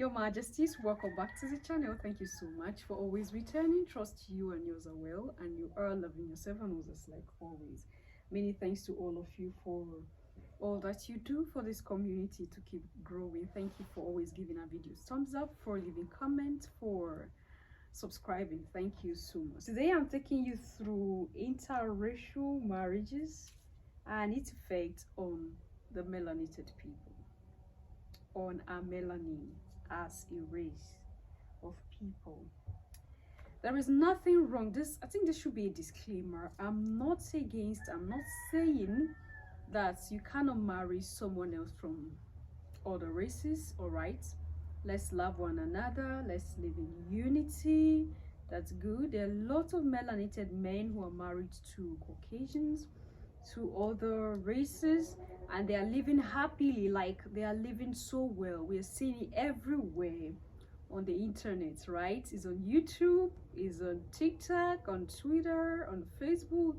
Your Majesties, welcome back to the channel. Thank you so much for always returning. Trust you and yours are well, and you are loving yourself and others like always. Many thanks to all of you for all that you do for this community to keep growing. Thank you for always giving our videos thumbs up, for leaving comments, for subscribing. Thank you so much. Today I'm taking you through interracial marriages and its effect on the melanated people, on our melanin as a race of people. There is nothing wrong. I think this should be a disclaimer. I'm not saying that you cannot marry someone else from other races. All right, let's love one another, let's live in unity. That's good. There are a lot of melanated men who are married to Caucasians, to other races, and they are living happily, like they are living so well. We are seeing it everywhere on the internet, right? It's on YouTube, it's on TikTok, on Twitter, on Facebook.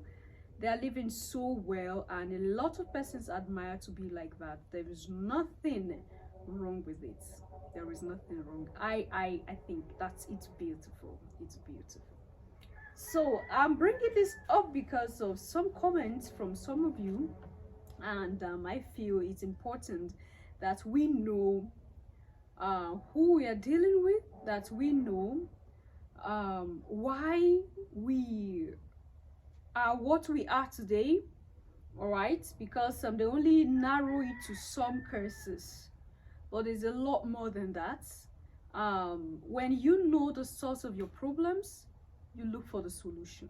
They are living so well, and a lot of persons admire to be like that. There is nothing wrong with it. There is nothing wrong. I think it's beautiful. It's beautiful. So I'm bringing this up because of some comments from some of you, and I feel it's important that we know who we are dealing with, that we know why we are what we are today. All right, because they only narrow it to some curses, but there's a lot more than that. When you know the source of your problems, you look for the solution.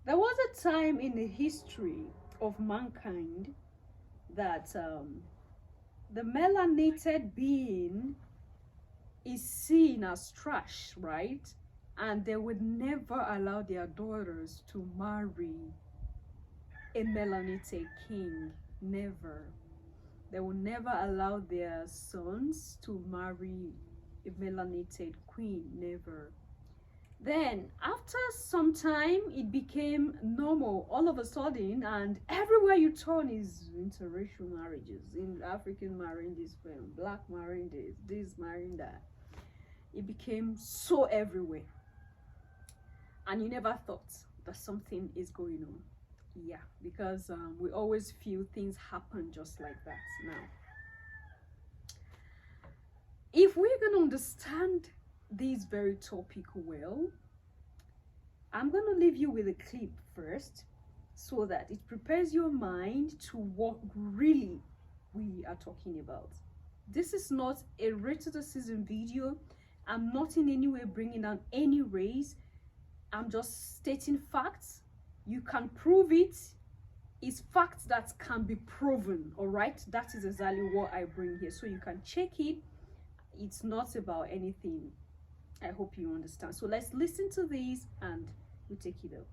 There was a time in the history of mankind that the melanated being is seen as trash, right? And they would never allow their daughters to marry a melanated king. Never. They will never allow their sons to marry a melanated queen. Never. Then after some time, it became normal all of a sudden, and everywhere you turn is interracial marriages. In African marrying this film, black marrying this marrying that. It became so everywhere, and you never thought that something is going on. Yeah, because we always feel things happen just like that. Now, if we're gonna understand this very topic well, I'm going to leave you with a clip first so that it prepares your mind to what really we are talking about. This is not a racism video. I'm not in any way bringing down any race. I'm just stating facts. You can prove it. It's facts that can be proven. All right, that is exactly what I bring here, so you can check it. It's not about anything. I hope you understand. So let's listen to these and we'll take it up.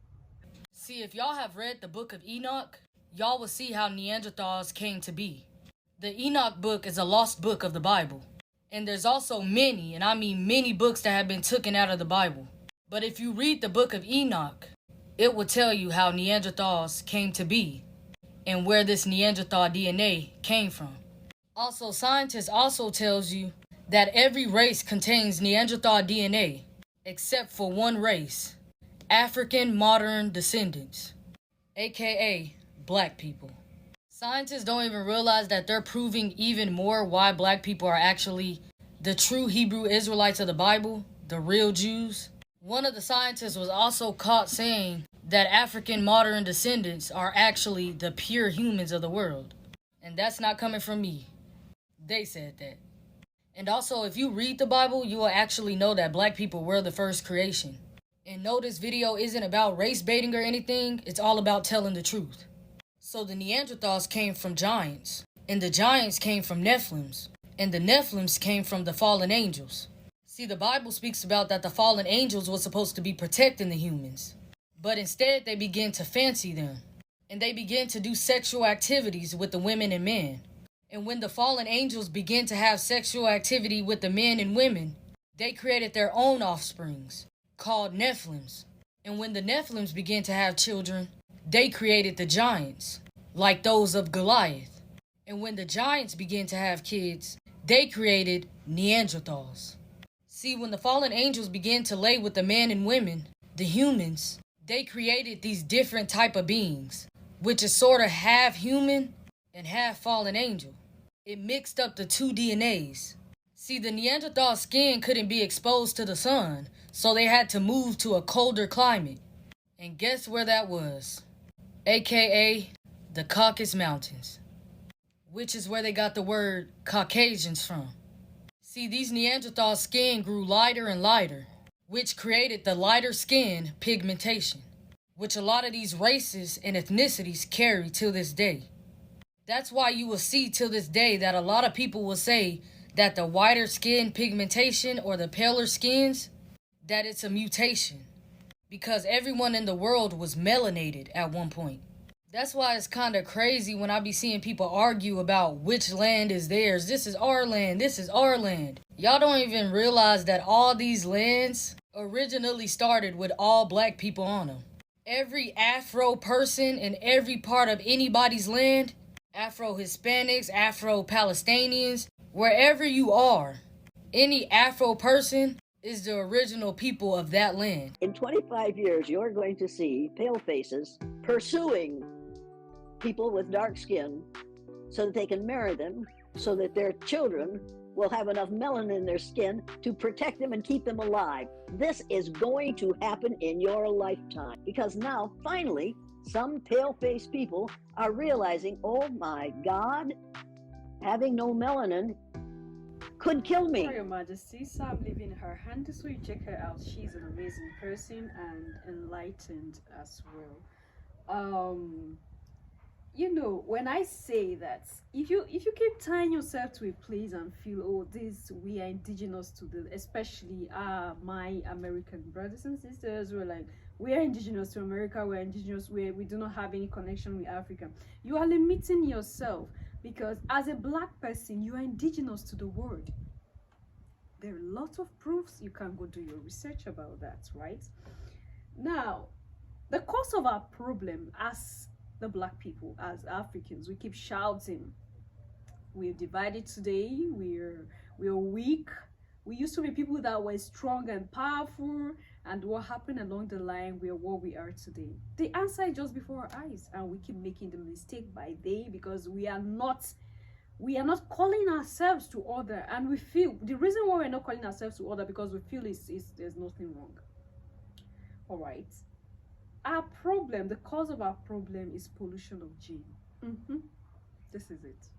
See, if y'all have read the book of Enoch, y'all will see how Neanderthals came to be. The Enoch book is a lost book of the Bible. And there's also many, and I mean many books that have been taken out of the Bible. But if you read the book of Enoch, it will tell you how Neanderthals came to be and where this Neanderthal DNA came from. Also, scientists also tells you that every race contains Neanderthal DNA, except for one race, African modern descendants, aka black people. Scientists don't even realize that they're proving even more why black people are actually the true Hebrew Israelites of the Bible, the real Jews. One of the scientists was also caught saying that African modern descendants are actually the pure humans of the world. And that's not coming from me. They said that. And also, if you read the Bible, you will actually know that black people were the first creation. And no, this video isn't about race baiting or anything. It's all about telling the truth. So the Neanderthals came from giants. And the giants came from Nephilims. And the Nephilims came from the fallen angels. See, the Bible speaks about that the fallen angels were supposed to be protecting the humans. But instead, they began to fancy them. And they began to do sexual activities with the women and men. And when the fallen angels began to have sexual activity with the men and women, they created their own offsprings, called Nephilims. And when the Nephilims began to have children, they created the giants, like those of Goliath. And when the giants began to have kids, they created Neanderthals. See, when the fallen angels began to lay with the men and women, the humans, they created these different type of beings, which is sort of half human and half fallen angel. It mixed up the two DNAs. See, the Neanderthal skin couldn't be exposed to the sun, so they had to move to a colder climate. And guess where that was? AKA the Caucasus Mountains, which is where they got the word Caucasians from. See, these Neanderthal skin grew lighter and lighter, which created the lighter skin pigmentation, which a lot of these races and ethnicities carry till this day. That's why you will see till this day that a lot of people will say that the whiter skin pigmentation or the paler skins, that it's a mutation, because everyone in the world was melanated at one point. That's why it's kind of crazy when I be seeing people argue about which land is theirs. This is our land. This is our land. Y'all don't even realize that all these lands originally started with all black people on them. Every Afro person in every part of anybody's land, Afro-Hispanics, Afro-Palestinians, wherever you are, any Afro person is the original people of that land. In 25 years, you're going to see pale faces pursuing people with dark skin so that they can marry them, so that their children will have enough melanin in their skin to protect them and keep them alive. This is going to happen in your lifetime, because now, finally, some pale-faced people are realizing, oh my God, having no melanin could kill me. Your Majesty, so I'm leaving her hand so you check her out. She's an amazing person and enlightened as well. You know, when I say that, if you keep tying yourself to a place and feel, oh, this, we are indigenous to the, especially my American brothers and sisters who are like, we are indigenous to America, we're indigenous, we do not have any connection with Africa. You are limiting yourself, because as a black person, you are indigenous to the world. There are lots of proofs. You can go do your research about that, right? Now, the cause of our problem as the black people, as Africans, we keep shouting, we're divided today, we're weak. We used to be people that were strong and powerful, and what happened along the line, we are what we are today. The answer is just before our eyes, and we keep making the mistake by day because we are not calling ourselves to order, and we feel the reason why we're not calling ourselves to order, because we feel is there's nothing wrong. All right, our problem, the cause of our problem is pollution of gene. This is it.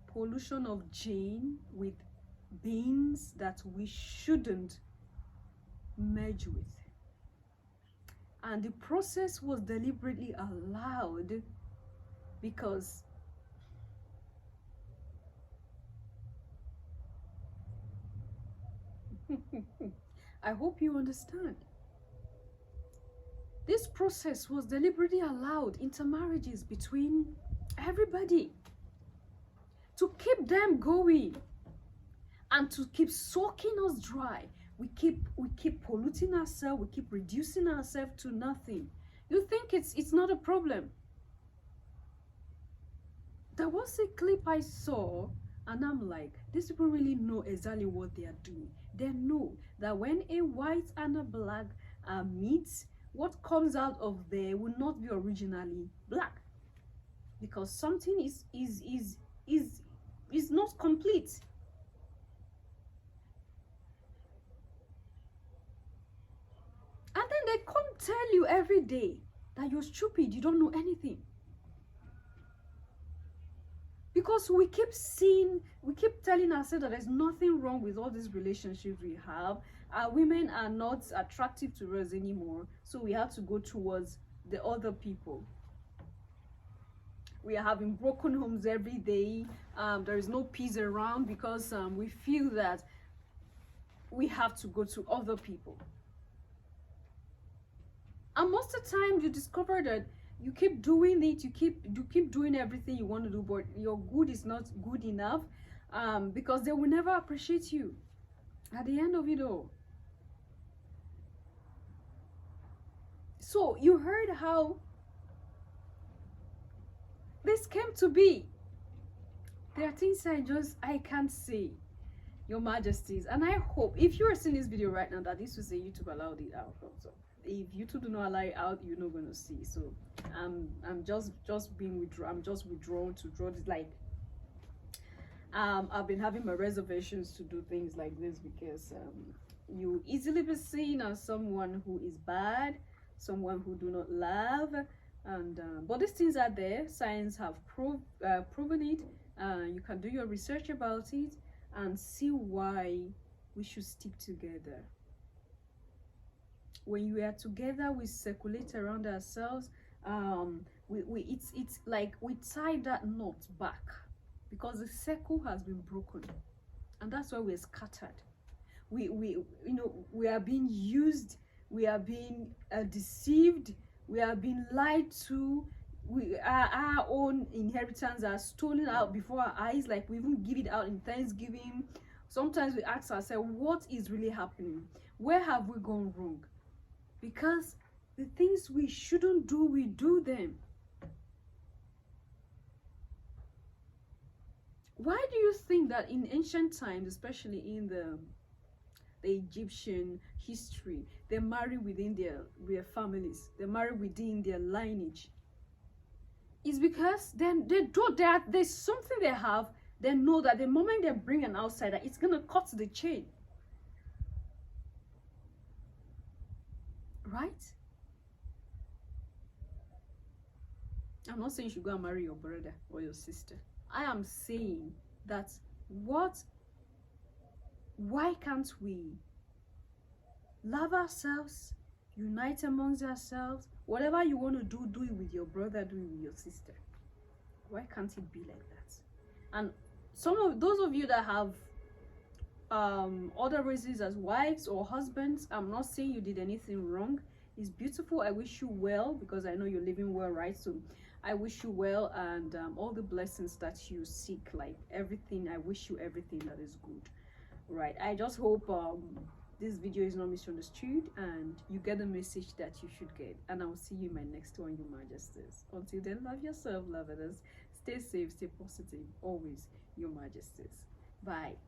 Pollution of gene with beings that we shouldn't merge with, and the process was deliberately allowed because I hope you understand. This process was deliberately allowed, intermarriages between everybody, to keep them going and to keep soaking us dry. We keep polluting ourselves, we keep reducing ourselves to nothing. You think it's not a problem. There was a clip I saw, and I'm like, these people really know exactly what they are doing. They know that when a white and a black meet, what comes out of there will not be originally black, because something is not complete. And then they come tell you every day that you're stupid, you don't know anything. Because we keep telling ourselves that there's nothing wrong with all these relationships we have. Our women are not attractive to us anymore, so we have to go towards the other people. We are having broken homes every day. There is no peace around because we feel that we have to go to other people. And most of the time you discover that you keep doing it, you keep doing everything you want to do, but your good is not good enough, because they will never appreciate you at the end of it all. So you heard how this came to be. There are things I can't say, Your Majesties, and I hope if you are seeing this video right now that this will say YouTube allowed it out also. If YouTube do not allow it out, you're not gonna see. So I'm just being withdrawn. I'm just withdrawn to draw this, like I've been having my reservations to do things like this because you easily be seen as someone who is bad, someone who do not love, and but these things are there. Science have proven it. You can do your research about it and see why we should stick together. When we are together, we circulate around ourselves. It's like we tie that knot back because the circle has been broken, and that's why we're scattered. We we are being used, we are being deceived, we are being lied to. Our own inheritance are stolen out before our eyes, like we even give it out in Thanksgiving. Sometimes we ask ourselves, what is really happening? Where have we gone wrong? Because the things we shouldn't do, we do them. Why do you think that in ancient times, especially in the Egyptian history, they marry within their families, they marry within their lineage? It's because then there's something they have. They know that the moment they bring an outsider, it's gonna cut the chain, right? I'm not saying you should go and marry your brother or your sister. I am saying that why can't we love ourselves, unite amongst ourselves? Whatever you want to do, do it with your brother, do it with your sister. Why can't it be like that? And some of those of you that have other races as wives or husbands, I'm not saying you did anything wrong. It's beautiful. I wish you well because I know you're living well, right? So I wish you well and all the blessings that you seek, like everything. I wish you everything that is good, right? I just hope this video is not misunderstood and you get the message that you should get. And I'll see you in my next one, Your Majesties. Until then, love yourself, love others, stay safe, stay positive, always, Your Majesties. Bye.